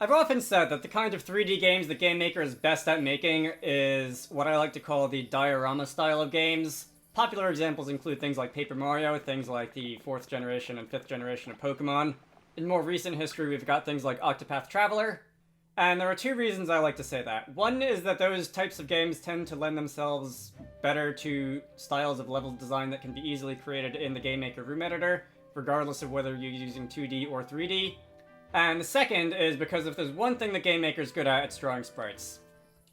I've often said that the kind of 3D games that GameMaker is best at making is what I like to call the diorama style of games. Popular examples include things like Paper Mario, things like the 4th generation and 5th generation of Pokémon. In more recent history, we've got things like Octopath Traveler. And there are two reasons I like to say that. One is that those types of games tend to lend themselves better to styles of level design that can be easily created in the GameMaker room editor, regardless of whether you're using 2D or 3D. And the second is because if there's one thing that GameMaker is good at, it's drawing sprites.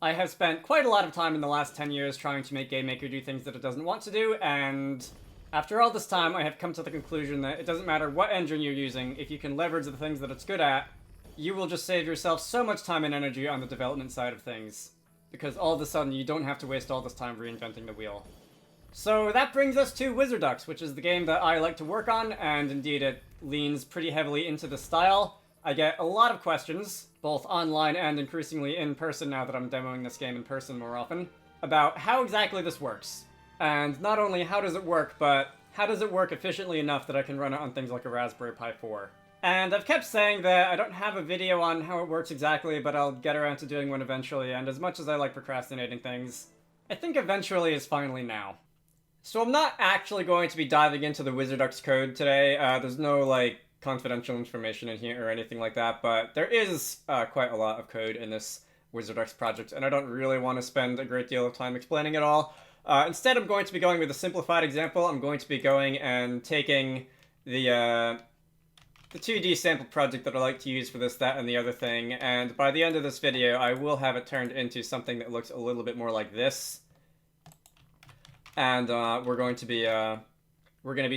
I have spent quite a lot of time in the last 10 years trying to make GameMaker do things that it doesn't want to do, and after all this time, I have come to the conclusion that it doesn't matter what engine you're using, if you can leverage the things that it's good at, you will just save yourself so much time and energy on the development side of things. Because all of a sudden, you don't have to waste all this time reinventing the wheel. So that brings us to Wizarducks, which is the game that I like to work on, and indeed it leans pretty heavily into the style. I get a lot of questions, both online and increasingly in person now that I'm demoing this game in person more often, about how exactly this works. And not only how does it work, but how does it work efficiently enough that I can run it on things like a Raspberry Pi 4. And I've kept saying that I don't have a video on how it works exactly, but I'll get around to doing one eventually, and as much as I like procrastinating things, I think eventually is finally now. So I'm not actually going to be diving into the Wizarducks code today. There's no, confidential information in here or anything like that, but there is quite a lot of code in this Wizarducks project, and I don't really want to spend a great deal of time explaining it all. Instead, I'm going to be going with a simplified example. I'm going to be going and taking the 2D sample project that I like to use for this, that, and the other thing, and by the end of this video, I will have it turned into something that looks a little bit more like this. And we're going to be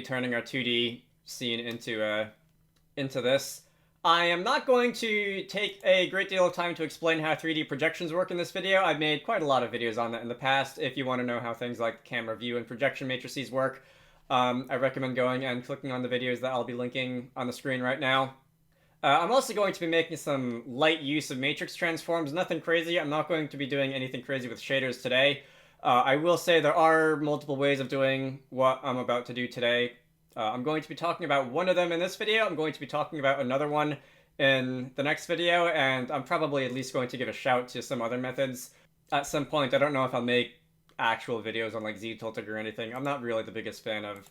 turning our 2D scene into this. I am not going to take a great deal of time to explain how 3D projections work in this video. I've made quite a lot of videos on that in the past. If you want to know how things like camera view and projection matrices work, I recommend going and clicking on the videos that I'll be linking on the screen right now. I'm also going to be making some light use of matrix transforms, nothing crazy. I'm not going to be doing anything crazy with shaders today. I will say there are multiple ways of doing what I'm about to do today. I'm going to be talking about one of them in this video. I'm going to be talking about another one in the next video, and I'm probably at least going to give a shout to some other methods at some point. I don't know if I'll make actual videos on Z-tilting or anything. I'm not really the biggest fan of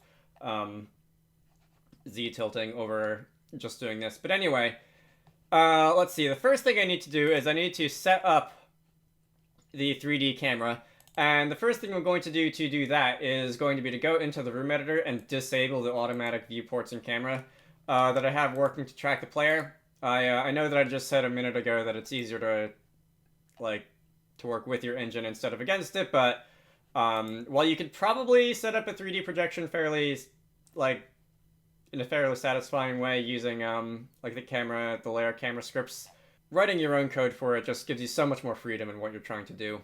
Z-tilting over just doing this. But anyway, let's see. The first thing I need to do is I need to set up the 3D camera. And the first thing I'm going to do that is going to be to go into the room editor and disable the automatic viewports and camera that I have working to track the player. I know that I just said a minute ago that it's easier to work with your engine instead of against it, but while you could probably set up a 3D projection fairly, in a fairly satisfying way using the layer camera scripts, writing your own code for it just gives you so much more freedom in what you're trying to do.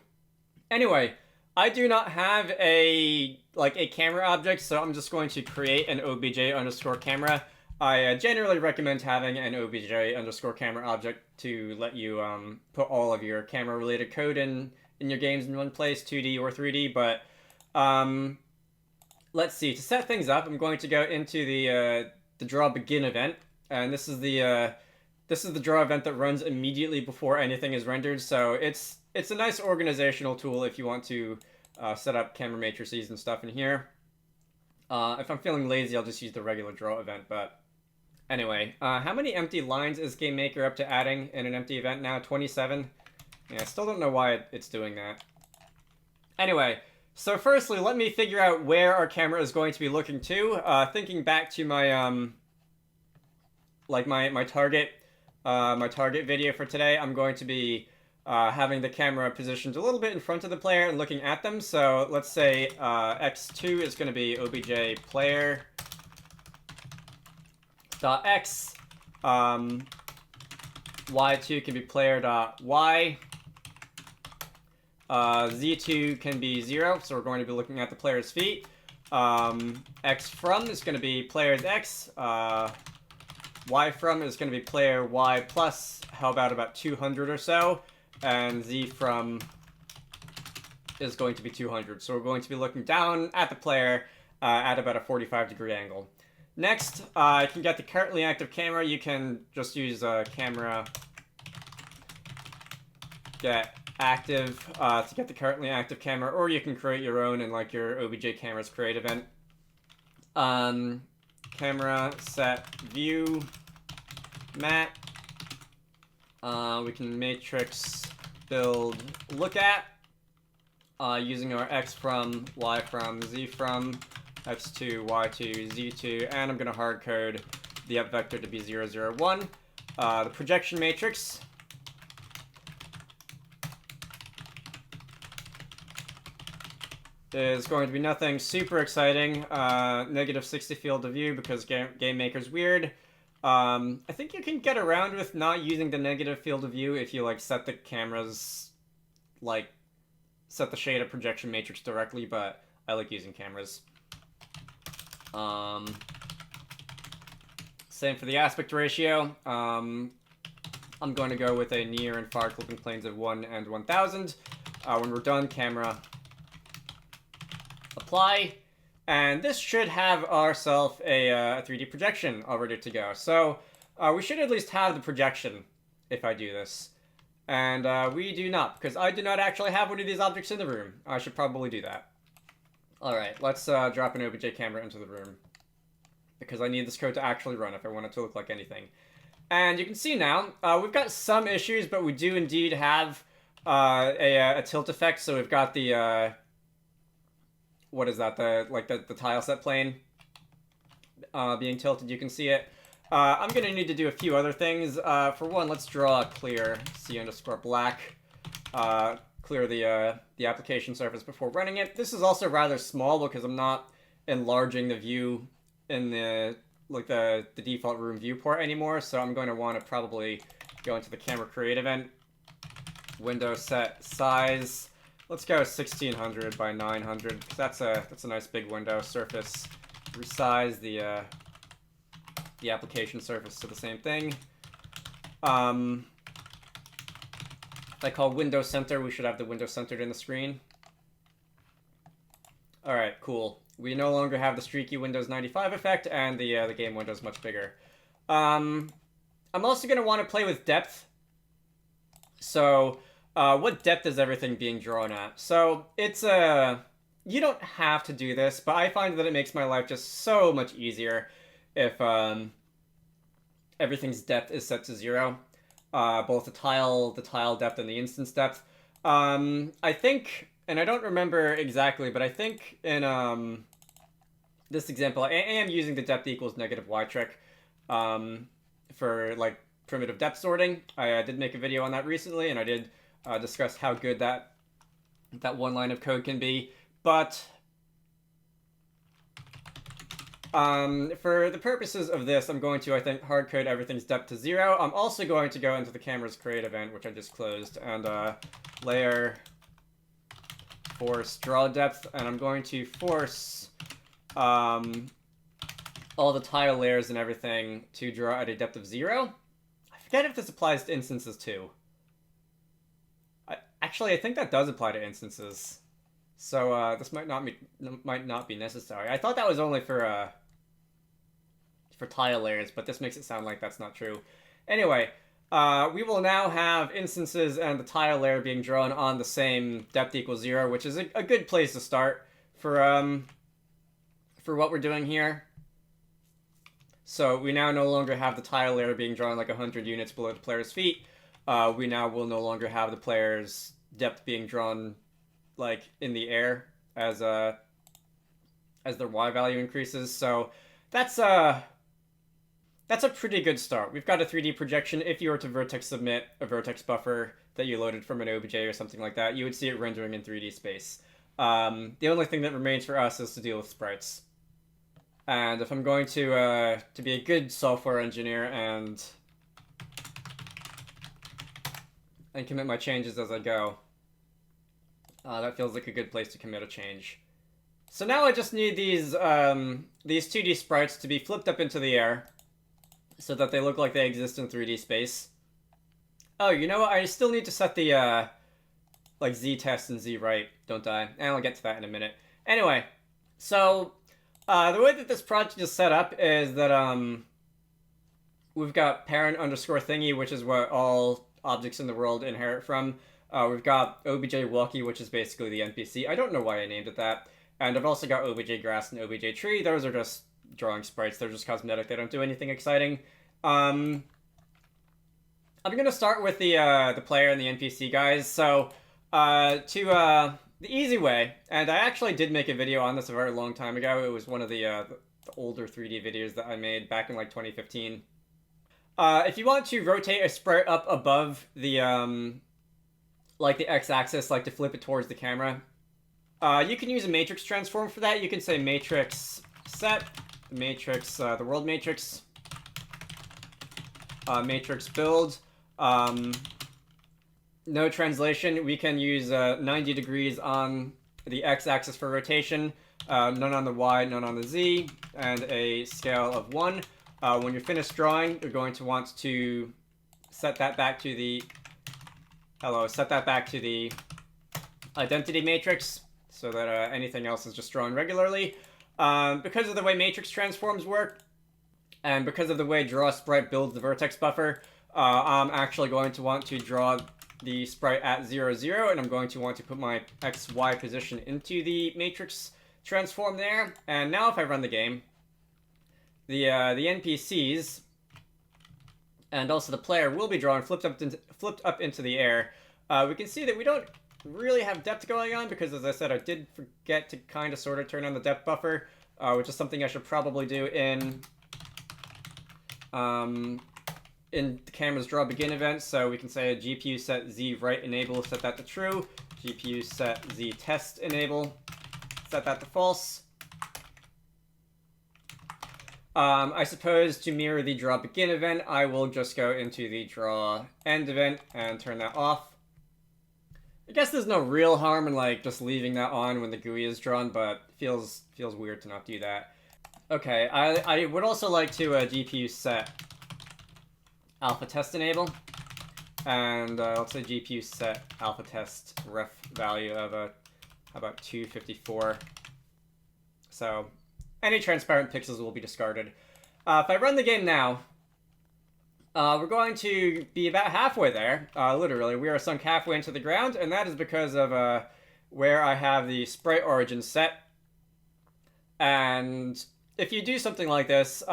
Anyway, I do not have a camera object, so I'm just going to create an obj_camera. I generally recommend having an obj_camera object to let you put all of your camera-related code in your games in one place, 2D or 3D. But let's see. To set things up, I'm going to go into the draw begin event, and this is the draw event that runs immediately before anything is rendered. So it's a nice organizational tool if you want to set up camera matrices and stuff in here. If I'm feeling lazy, I'll just use the regular draw event, but anyway. How many empty lines is GameMaker up to adding in an empty event now? 27? Yeah, I still don't know why it's doing that. Anyway, so firstly, let me figure out where our camera is going to be looking to. Thinking back to my, my target video for today, I'm going to be having the camera positioned a little bit in front of the player and looking at them. So let's say x2 is going to be obj player dot x. Y2 can be player dot y. Z2 can be 0, so we're going to be looking at the player's feet. X from is going to be player's x. Y from is going to be player y plus, how about 200 or so. And Z from is going to be 200. So we're going to be looking down at the player at about a 45-degree angle. Next, you can get the currently active camera. You can just use camera get active to get the currently active camera, or you can create your own in like your OBJ cameras create event. Camera set view mat. We can matrix build look at using our x from, y from, z from, x2, y2, z2, and I'm going to hard code the up vector to be 0, 0, 1. The projection matrix is going to be nothing super exciting. Negative 60 field of view because GameMaker's weird. I think you can get around with not using the negative field of view if you like set the cameras, like set the shade of projection matrix directly, but I like using cameras. Same for the aspect ratio. I'm going to go with a near and far clipping planes of 1 and 1000. When we're done, camera apply, and this should have ourselves a 3D projection all ready to go. So we should at least have the projection if I do this. And we do not, because I do not actually have one of these objects in the room. I should probably do that. Alright, let's drop an OBJ camera into the room, because I need this code to actually run if I want it to look like anything. And you can see now, we've got some issues, but we do indeed have a tilt effect. So we've got the, what is that, the tile set plane being tilted, you can see it. I'm going to need to do a few other things. For one, let's draw a clear C_black, clear the application surface before running it. This is also rather small because I'm not enlarging the view in the default room viewport anymore, so I'm going to want to probably go into the camera create event, window set size. Let's go 1600 by 900 because that's a nice big window. Surface, resize the application surface to the same thing. If I call window center, we should have the window centered in the screen. All right, cool. We no longer have the streaky Windows 95 effect, and the game window is much bigger. I'm also going to want to play with depth. So, what depth is everything being drawn at? So, it's you don't have to do this, but I find that it makes my life just so much easier if everything's depth is set to 0. Both the tile depth and the instance depth. I think, and I don't remember exactly, but I think in this example, I am using the depth equals -y trick for like primitive depth sorting. I did make a video on that recently, and I did discuss how good that one line of code can be. But for the purposes of this, I'm going to, I think, hard code everything's depth to 0. I'm also going to go into the camera's create event, which I just closed, and layer force draw depth, and I'm going to force all the tile layers and everything to draw at a depth of 0. I forget if this applies to instances too. Actually, I think that does apply to instances. So this might not be necessary. I thought that was only for tile layers, but this makes it sound like that's not true. Anyway, we will now have instances and the tile layer being drawn on the same depth equals 0, which is a good place to start for what we're doing here. So we now no longer have the tile layer being drawn like 100 units below the player's feet. We now will no longer have the player's depth being drawn like in the air as their Y value increases. So that's a pretty good start. We've got a 3D projection. If you were to vertex submit a vertex buffer that you loaded from an OBJ or something like that, you would see it rendering in 3D space. The only thing that remains for us is to deal with sprites. And if I'm going to be a good software engineer and commit my changes as I go, that feels like a good place to commit a change. So now I just need these 2D sprites to be flipped up into the air so that they look like they exist in 3D space. Oh, you know what? I still need to set the like Z test and Z right, don't I? And I'll get to that in a minute. Anyway, so the way that this project is set up is that we've got parent underscore thingy, which is what all objects in the world inherit from. We've got OBJ Walkie, which is basically the NPC. I don't know why I named it that. And I've also got OBJ Grass and OBJ Tree. Those are just drawing sprites. They're just cosmetic. They don't do anything exciting. I'm going to start with the player and the NPC guys. So, the easy way, and I actually did make a video on this a very long time ago. It was one of the older 3D videos that I made back in like 2015. If you want to rotate a sprite up above the like the x-axis, like to flip it towards the camera, you can use a matrix transform for that. You can say matrix set, matrix, the world matrix, matrix build. No translation. We can use 90 degrees on the x-axis for rotation, none on the y, none on the z, and a scale of 1. When you're finished drawing, you're going to want to set that back to the identity matrix so that anything else is just drawn regularly. Because of the way matrix transforms work, and because of the way draw sprite builds the vertex buffer, I'm actually going to want to draw the sprite at 0, 0, and I'm going to want to put my XY position into the matrix transform there. And now if I run the game, the NPCs and also the player will be drawn flipped up into the air. We can see that we don't really have depth going on because, as I said, I did forget to kind of sort of turn on the depth buffer, which is something I should probably do in the camera's draw begin event. So we can say GPU set Z right enable, set that to true. GPU set Z test enable, set that to false. I suppose to mirror the draw begin event, I will just go into the draw end event and turn that off. I guess there's no real harm in like just leaving that on when the GUI is drawn, but feels weird to not do that. Okay, I would also like to GPU set alpha test enable, and let's say GPU set alpha test ref value of how about 254. So any transparent pixels will be discarded. If I run the game now, we're going to be about halfway there. Literally, we are sunk halfway into the ground, and that is because of where I have the sprite origin set. And if you do something like this,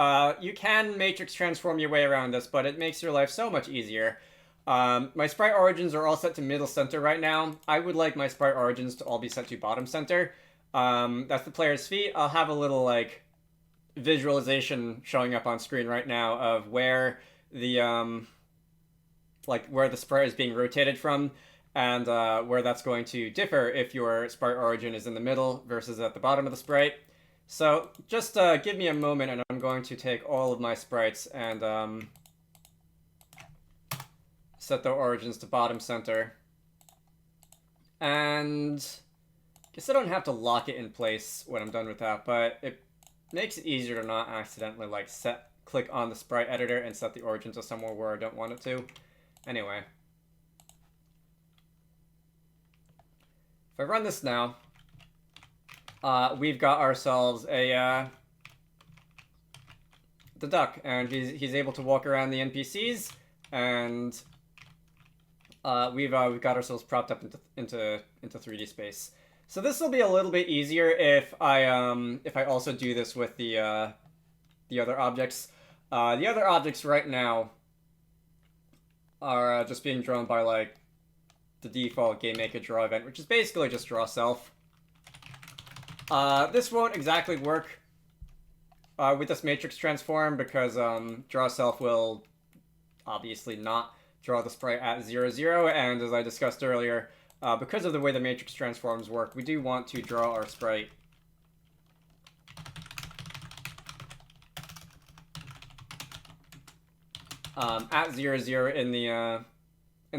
you can matrix transform your way around this, but it makes your life so much easier. My sprite origins are all set to middle center right now. I would like my sprite origins to all be set to bottom center. That's the player's feet. I'll have a little like visualization showing up on screen right now of where the where the sprite is being rotated from, and where that's going to differ if your sprite origin is in the middle versus at the bottom of the sprite. So just give me a moment, and I'm going to take all of my sprites and set their origins to bottom center. And I guess I don't have to lock it in place when I'm done with that, but it makes it easier to not accidentally like click on the sprite editor and set the origin to somewhere where I don't want it to. Anyway, if I run this now, we've got ourselves the duck, and he's able to walk around the NPCs, and we've got ourselves propped up into 3D space. So this will be a little bit easier if I also do this with the other objects. The other objects right now are just being drawn by like the default GameMaker draw event, which is basically just draw self. This won't exactly work with this matrix transform because draw self will obviously not draw the sprite at 0, 0, and as I discussed earlier, because of the way the matrix transforms work, we do want to draw our sprite at 0, 0 in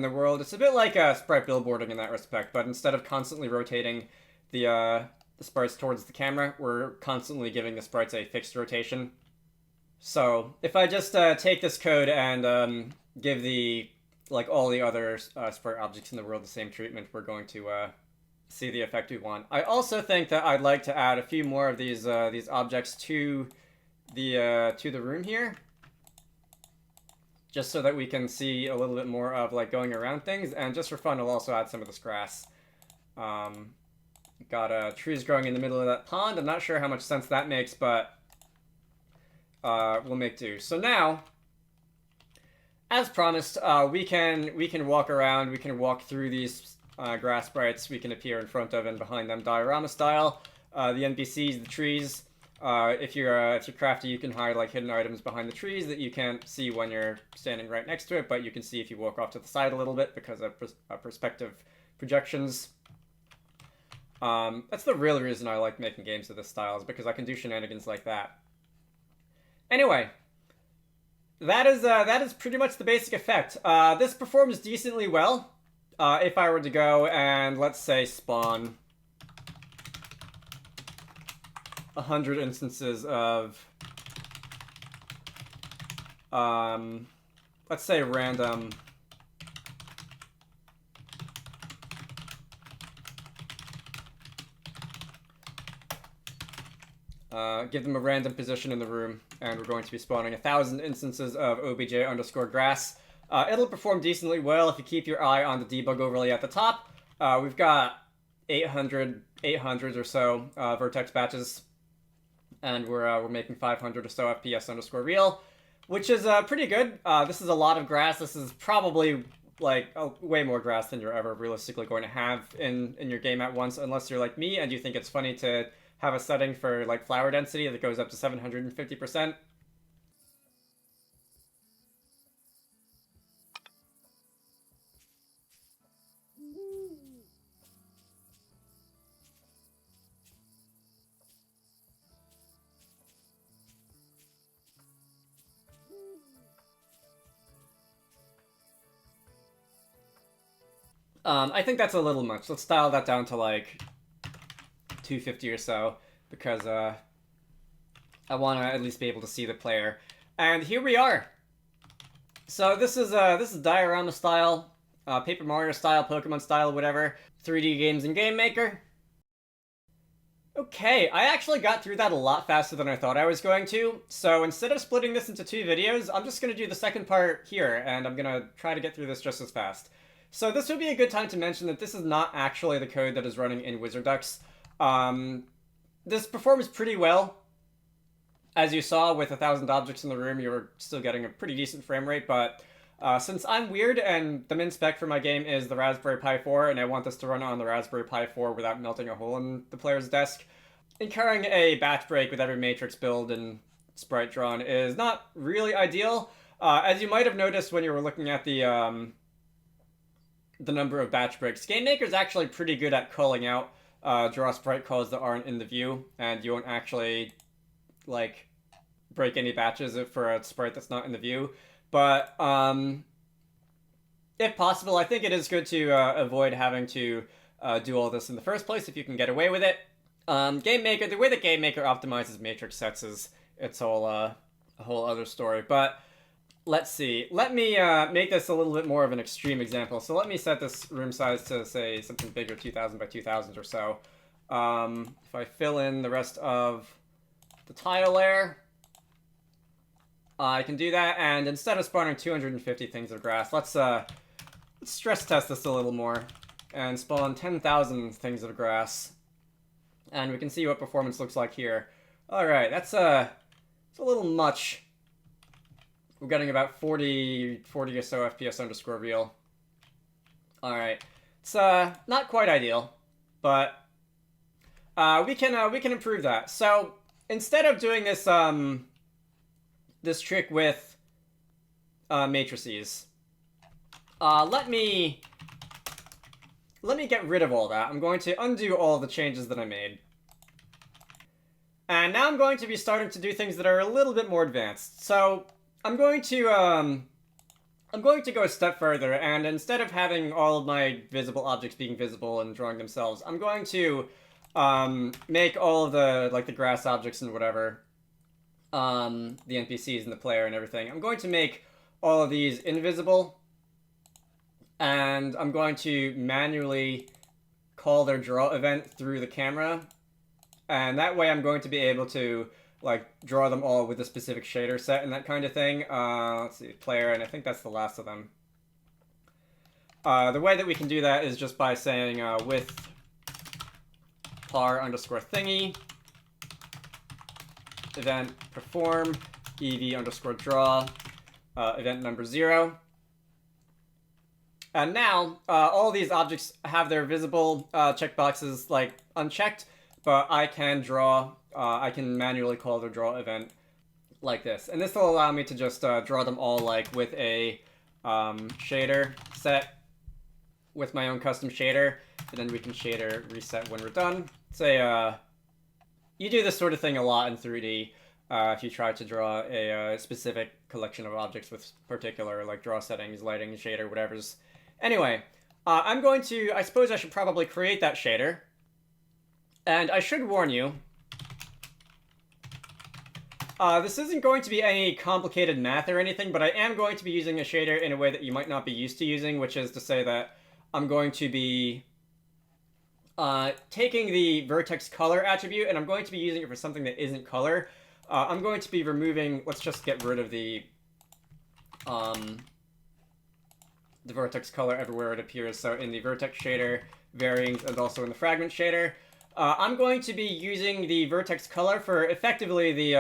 the world. It's a bit like sprite billboarding in that respect, but instead of constantly rotating the sprites towards the camera, we're constantly giving the sprites a fixed rotation. So if I just take this code and give all the other sprite objects in the world the same treatment, we're going to see the effect we want. I also think that I'd like to add a few more of these objects to the room here, just so that we can see a little bit more of like going around things, and just for fun, I'll also add some of this grass. Got trees growing in the middle of that pond. I'm not sure how much sense that makes, but we'll make do. So now, as promised, we can walk around. We can walk through these grass sprites. We can appear in front of and behind them, diorama style. The NPCs, the trees. If you're crafty, you can hide like hidden items behind the trees that you can't see when you're standing right next to it, but you can see if you walk off to the side a little bit because of perspective projections. That's the real reason I like making games of this style, is because I can do shenanigans like that. Anyway, that is pretty much the basic effect. This performs decently well. If I were to go and, let's say, spawn 100 instances of, let's say, random give them a random position in the room, and we're going to be spawning 1,000 instances of obj_grass. It'll perform decently well if you keep your eye on the debug overlay at the top. We've got 800 or so vertex batches, and we're making 500 or so FPS_real, which is pretty good. This is a lot of grass. This is probably like way more grass than you're ever realistically going to have in your game at once, unless you're like me and you think it's funny to have a setting for like flower density that goes up to 750%. I think that's a little much. Let's dial that down to like 250 or so, because I want to at least be able to see the player. And here we are. So this is diorama style, Paper Mario style, Pokemon style, whatever. 3D games in GameMaker. Okay, I actually got through that a lot faster than I thought I was going to. So instead of splitting this into 2 videos, I'm just going to do the second part here, and I'm going to try to get through this just as fast. So this would be a good time to mention that this is not actually the code that is running in Wizarducks. This performs pretty well. As you saw, with 1,000 objects in the room, you were still getting a pretty decent frame rate, but since I'm weird and the min spec for my game is the Raspberry Pi 4, and I want this to run on the Raspberry Pi 4 without melting a hole in the player's desk, incurring a batch break with every matrix build and sprite drawn is not really ideal. As you might have noticed when you were looking at the number of batch breaks, GameMaker is actually pretty good at calling out draw sprite calls that aren't in the view, and you won't actually like break any batches for a sprite that's not in the view. But if possible, I think it is good to avoid having to do all this in the first place if you can get away with it. GameMaker, the way that GameMaker optimizes matrix sets is a whole other story. But let's see. Let me make this a little bit more of an extreme example. So let me set this room size to, say, something bigger, 2,000 by 2,000 or so. If I fill in the rest of the tile layer, I can do that. And instead of spawning 250 things of grass, let's stress test this a little more and spawn 10,000 things of grass. And we can see what performance looks like here. All right, it's a little much. We're getting about 40 or so FPS_real. Alright. It's not quite ideal, but we can improve that. So instead of doing this this trick with matrices, let me get rid of all that. I'm going to undo all the changes that I made. And now I'm going to be starting to do things that are a little bit more advanced. So I'm going to go a step further, and instead of having all of my visible objects being visible and drawing themselves, I'm going to make all of the grass objects and whatever, the NPCs and the player and everything, I'm going to make all of these invisible, and I'm going to manually call their draw event through the camera, and that way I'm going to be able to like draw them all with a specific shader set and that kind of thing. Let's see, player, and I think that's the last of them. The way that we can do that is just by saying with par underscore thingy, event perform, ev underscore draw, event number 0. And now, all these objects have their visible checkboxes like unchecked, but I can draw, I can manually call the draw event like this. And this will allow me to just draw them all like with a shader set with my own custom shader, and then we can shader reset when we're done. Say, you do this sort of thing a lot in 3D if you try to draw a specific collection of objects with particular like draw settings, lighting, shader, whatever's. Anyway, I'm going to, I suppose I should probably create that shader. And I should warn you, this isn't going to be any complicated math or anything, but I am going to be using a shader in a way that you might not be used to using, which is to say that I'm going to be taking the vertex color attribute, and I'm going to be using it for something that isn't color. I'm going to be removing, let's just get rid of the vertex color everywhere it appears. So in the vertex shader, variants, and also in the fragment shader, I'm going to be using the vertex color for effectively the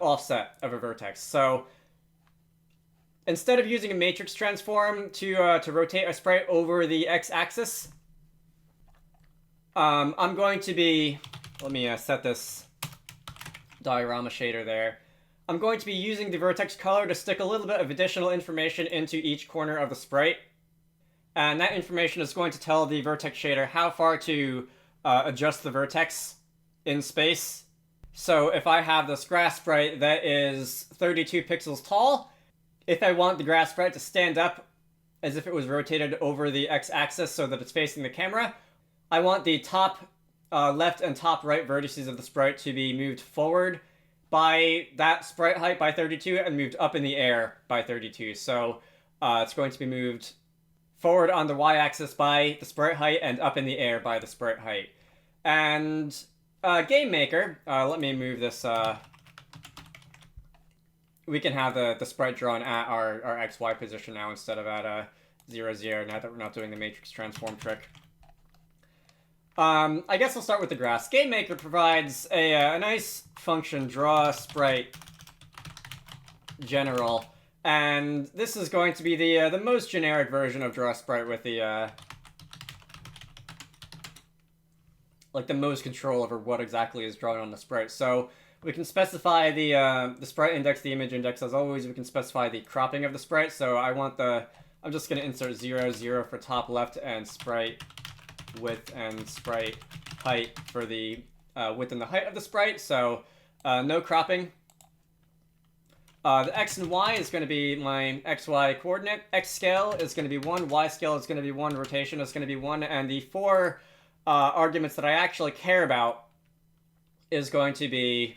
offset of a vertex. So instead of using a matrix transform to rotate a sprite over the x-axis, I'm going to be, let me set this diorama shader there. I'm going to be using the vertex color to stick a little bit of additional information into each corner of the sprite. And that information is going to tell the vertex shader how far to adjust the vertex in space. So if I have this grass sprite that is 32 pixels tall, if I want the grass sprite to stand up as if it was rotated over the x-axis so that it's facing the camera, I want the top left and top right vertices of the sprite to be moved forward by that sprite height by 32 and moved up in the air by 32. So it's going to be moved forward on the y-axis by the sprite height and up in the air by the sprite height. And GameMaker, let me move this, we can have the sprite drawn at our XY position now instead of at 0, 0, now that we're not doing the matrix transform trick. I guess I'll start with the grass. GameMaker provides a nice function, draw sprite general, and this is going to be the most generic version of draw sprite with the like the most control over what exactly is drawn on the sprite. So we can specify the sprite index, the image index. As always, we can specify the cropping of the sprite. So I want I'm just going to insert 0, 0 for top left and sprite width and sprite height for the width and the height of the sprite. So no cropping. The x and y is going to be my xy coordinate. X scale is going to be 1, y scale is going to be 1, rotation is going to be 1, and the 4 arguments that I actually care about is going to be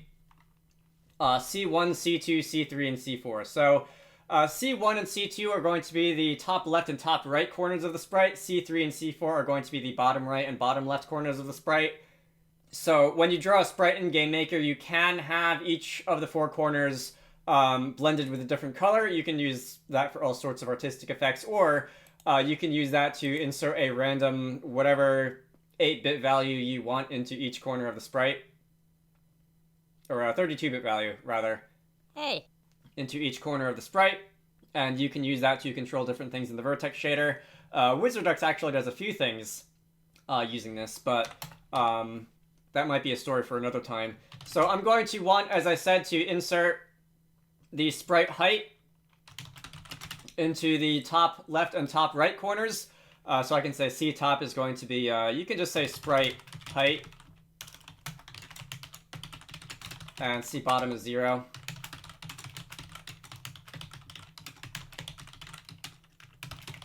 C1, C2, C3, and C4. So C1 and C2 are going to be the top left and top right corners of the sprite. C3 and C4 are going to be the bottom right and bottom left corners of the sprite. So when you draw a sprite in GameMaker, you can have each of the 4 corners blended with a different color. You can use that for all sorts of artistic effects, or you can use that to insert a random whatever 8-bit value you want into each corner of the sprite. Or a 32-bit value, rather. Hey. Into each corner of the sprite, and you can use that to control different things in the vertex shader. Wizarducks actually does a few things using this, but that might be a story for another time. So I'm going to want, as I said, to insert the sprite height into the top left and top right corners. So I can say C top is going to be, you can just say sprite height, and C bottom is 0.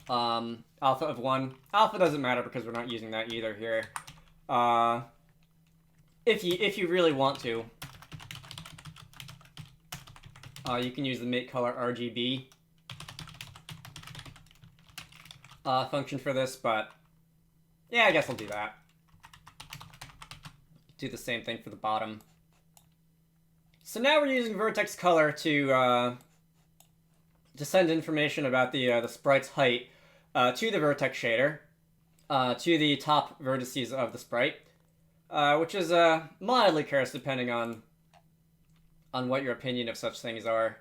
Alpha of 1. Alpha doesn't matter because we're not using that either here. If you really want to, you can use the make color RGB function for this, but yeah, I guess I'll do that. Do the same thing for the bottom. So now we're using vertex color to send information about the sprite's height to the vertex shader, to the top vertices of the sprite, which is mildly cursed depending on what your opinion of such things are.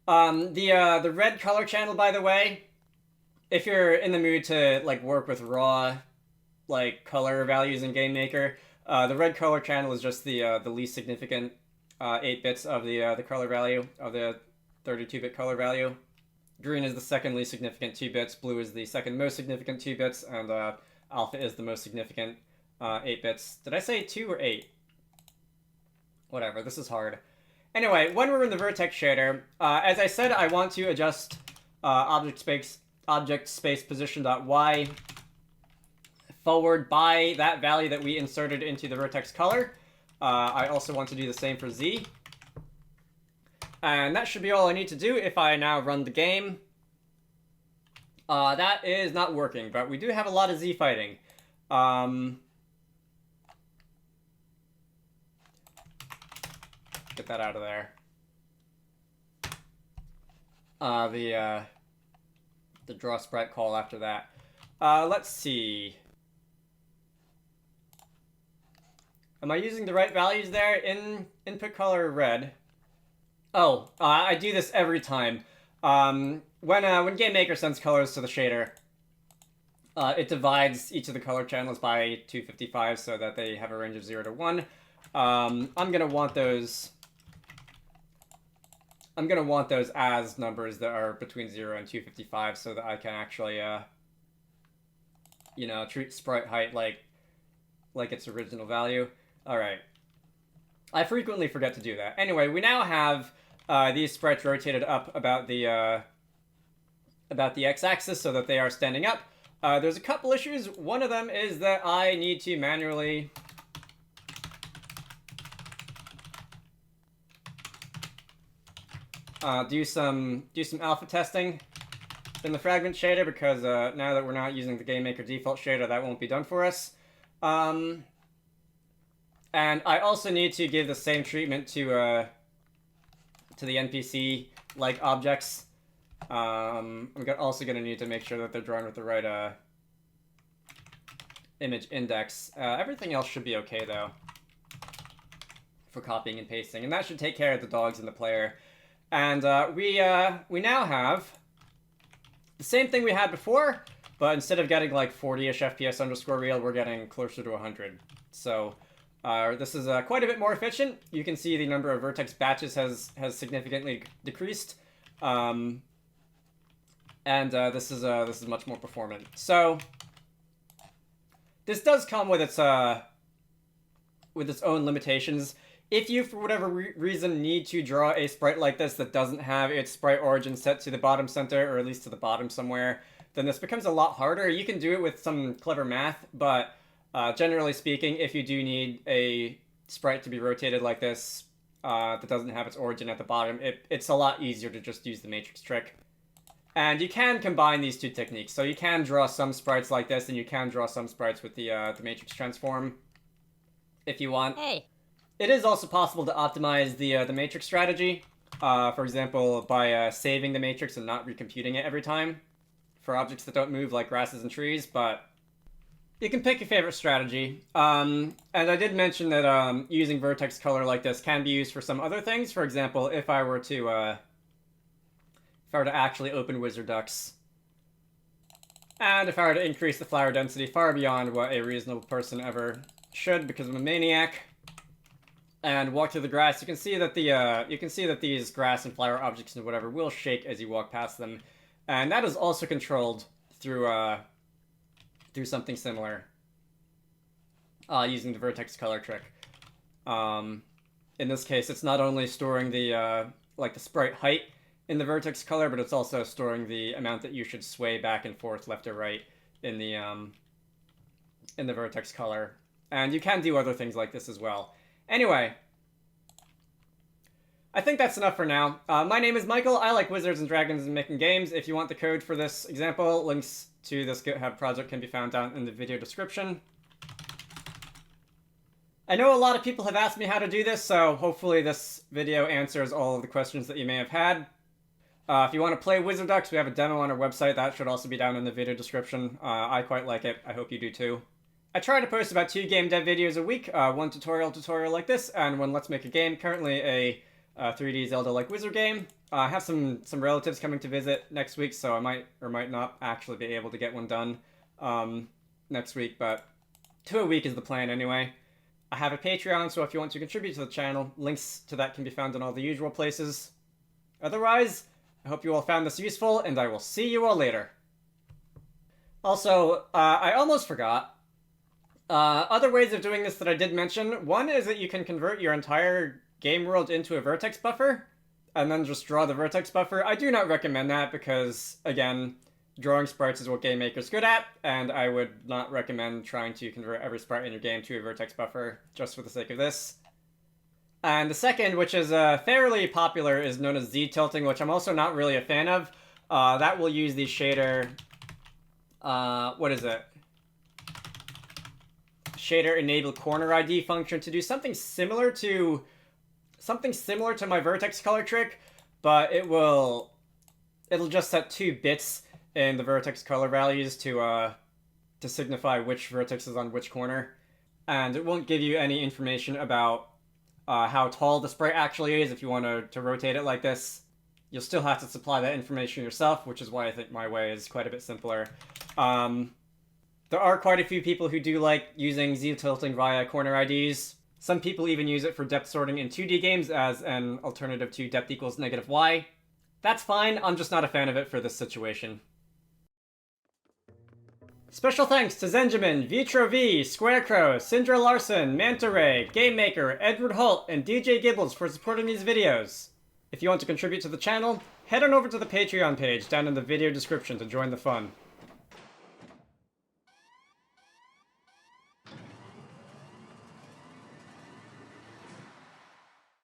The red color channel, by the way, if you're in the mood to like work with raw like color values in GameMaker, the red color channel is just the least significant 8 bits of the color value of the 32-bit color value. Green is the second least significant 2 bits, blue is the second most significant 2 bits, and alpha is the most significant 8 bits. Did I say 2 or 8? Whatever, this is hard. Anyway, when we're in the vertex shader, as I said, I want to adjust object space position.y forward by that value that we inserted into the vertex color. I also want to do the same for z. And that should be all I need to do if I now run the game. That is not working, but we do have a lot of z fighting. Get that out of there. The draw sprite call after that. Let's see. Am I using the right values there? In input color red. Oh, I do this every time. When GameMaker sends colors to the shader, it divides each of the color channels by 255 so that they have a range of 0 to 1. I'm gonna want those as numbers that are between 0 and 255 so that I can actually, you know, treat sprite height like its original value. Alright. I frequently forget to do that. Anyway, we now have these sprites rotated up about the x-axis so that they are standing up. There's a couple issues. One of them is that I need to manually do some alpha testing in the fragment shader because now that we're not using the GameMaker default shader, that won't be done for us. And I also need to give the same treatment to the NPC like objects. I'm also going to need to make sure that they're drawn with the right image index. Everything else should be okay though for copying and pasting, and that should take care of the dogs and the player. And we now have the same thing we had before, but instead of getting like 40-ish FPS underscore real, we're getting closer to 100. So this is quite a bit more efficient. You can see the number of vertex batches has significantly decreased, and this is much more performant. So this does come with its own limitations. If you, for whatever reason, need to draw a sprite like this that doesn't have its sprite origin set to the bottom center, or at least to the bottom somewhere, then this becomes a lot harder. You can do it with some clever math, but generally speaking, if you do need a sprite to be rotated like this that doesn't have its origin at the bottom, it's a lot easier to just use the matrix trick. And you can combine these two techniques. So you can draw some sprites like this, and you can draw some sprites with the matrix transform if you want. Hey. It is also possible to optimize the matrix strategy, for example, by saving the matrix and not recomputing it every time for objects that don't move like grasses and trees, but you can pick your favorite strategy. And I did mention that using vertex color like this can be used for some other things. For example, if I were to actually open Wizarducks, and if I were to increase the flower density far beyond what a reasonable person ever should because I'm a maniac, and walk through the grass, you can see that these grass and flower objects and whatever will shake as you walk past them, and that is also controlled through something similar, using the vertex color trick. In this case, it's not only storing the the sprite height in the vertex color, but it's also storing the amount that you should sway back and forth, left or right, in the vertex color. And you can do other things like this as well. Anyway, I think that's enough for now. My name is Michael. I like Wizards and Dragons and making games. If you want the code for this example, links to this GitHub project can be found down in the video description. I know a lot of people have asked me how to do this, so hopefully this video answers all of the questions that you may have had. If you want to play Wizarducks, we have a demo on our website. That should also be down in the video description. I quite like it. I hope you do too. I try to post about 2 game dev videos a week, one tutorial like this, and one Let's Make a Game, currently a 3D Zelda-like wizard game. I have some relatives coming to visit next week, so I might or might not actually be able to get one done next week, but 2 a week is the plan anyway. I have a Patreon, so if you want to contribute to the channel, links to that can be found in all the usual places. Otherwise, I hope you all found this useful, and I will see you all later. Also, I almost forgot. Other ways of doing this that I did mention, one is that you can convert your entire game world into a vertex buffer, and then just draw the vertex buffer. I do not recommend that because, again, drawing sprites is what GameMaker's good at, and I would not recommend trying to convert every sprite in your game to a vertex buffer just for the sake of this. And the second, which is fairly popular, is known as Z-tilting, which I'm also not really a fan of. That will use the shader... what is it? Shader enable corner ID function to do something similar to my vertex color trick, but it'll just set 2 bits in the vertex color values to signify which vertex is on which corner, and it won't give you any information about how tall the sprite actually is if you want to rotate it like this. You'll still have to supply that information yourself, which is why I think my way is quite a bit simpler. There are quite a few people who do like using Z-tilting via corner IDs. Some people even use it for depth sorting in 2D games as an alternative to depth equals -y. That's fine, I'm just not a fan of it for this situation. Special thanks to Zenjamin, Vitro V, Squarecrow, Syndra Larson, Manta Ray, GameMaker, Edward Holt, and DJ Gibbles for supporting these videos. If you want to contribute to the channel, head on over to the Patreon page down in the video description to join the fun.